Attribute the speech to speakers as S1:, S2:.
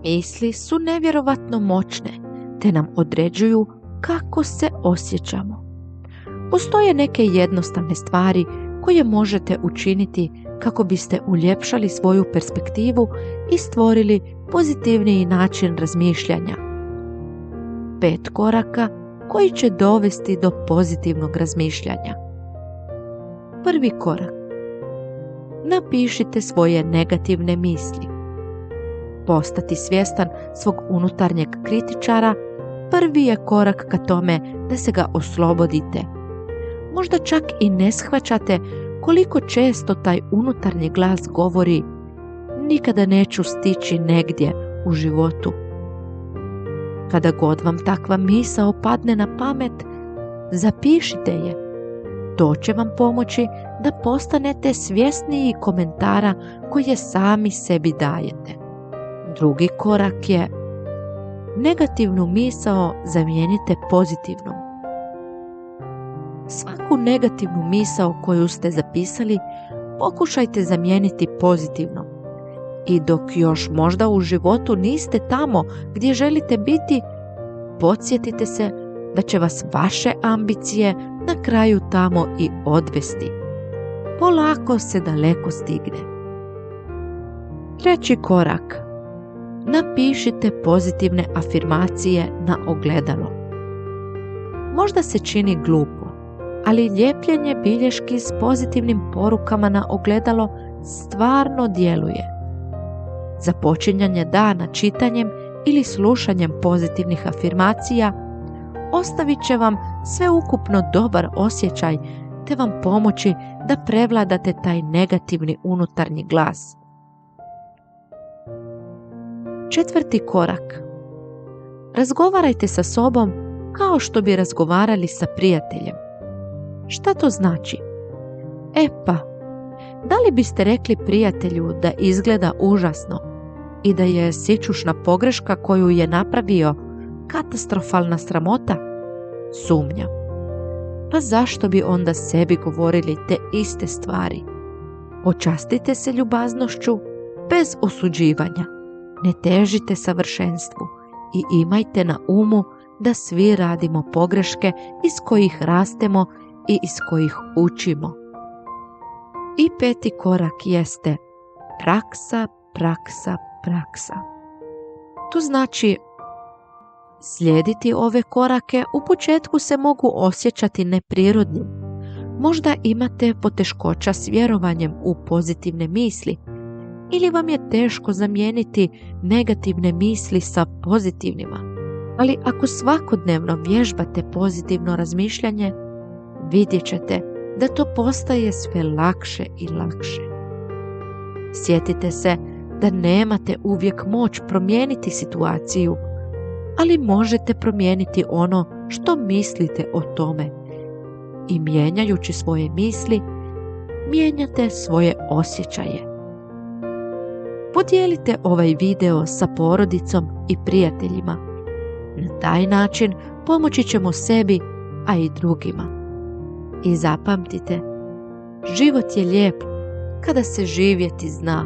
S1: Misli su nevjerovatno moćne, te nam određuju kako se osjećamo. Postoje neke jednostavne stvari koje možete učiniti kako biste uljepšali svoju perspektivu i stvorili pozitivniji način razmišljanja. 5 koraka koji će dovesti do pozitivnog razmišljanja. Prvi korak. Napišite svoje negativne misli. Postati svjestan svog unutarnjeg kritičara prvi je korak ka tome da se ga oslobodite. Možda čak i ne shvaćate koliko često taj unutarnji glas govori: nikada neću stići negdje u životu. Kada god vam takva misao padne na pamet, zapišite je. To će vam pomoći da postanete svjesniji komentara koje sami sebi dajete. Drugi korak je: negativnu misao zamijenite pozitivnom. Svaku negativnu misao koju ste zapisali pokušajte zamijeniti pozitivnom. I dok još možda u životu niste tamo gdje želite biti, podsjetite se da će vas vaše ambicije na kraju tamo i odvesti. Polako se daleko stigne. Treći korak. Napišite pozitivne afirmacije na ogledalo. Možda se čini glupo, ali lijepljenje bilješki s pozitivnim porukama na ogledalo stvarno djeluje. Započinjanje dana čitanjem ili slušanjem pozitivnih afirmacija ostavit će vam sveukupno dobar osjećaj te vam pomoći da prevladate taj negativni unutarnji glas. Četvrti korak. Razgovarajte sa sobom kao što bi razgovarali sa prijateljem. Šta to znači? Da li biste rekli prijatelju da izgleda užasno i da je sićušna pogreška koju je napravio katastrofalna sramota? Sumnjam. Pa zašto bi onda sebi govorili te iste stvari? Počastite se ljubaznošću bez osuđivanja. Ne težite savršenstvu i imajte na umu da svi radimo pogreške iz kojih rastemo i iz kojih učimo. I peti korak jeste praksa. To znači slijediti ove korake u početku se mogu osjećati neprirodnim. Možda imate poteškoća s vjerovanjem u pozitivne misli ili vam je teško zamijeniti negativne misli sa pozitivnima. Ali ako svakodnevno vježbate pozitivno razmišljanje, vidjet ćete da to postaje sve lakše i lakše. Sjetite se da nemate uvijek moć promijeniti situaciju, ali možete promijeniti ono što mislite o tome. I mijenjajući svoje misli, mijenjate svoje osjećaje. Podijelite ovaj video sa porodicom i prijateljima. Na taj način pomoći ćemo sebi, a i drugima. I zapamtite, život je lijep kada se živjeti zna.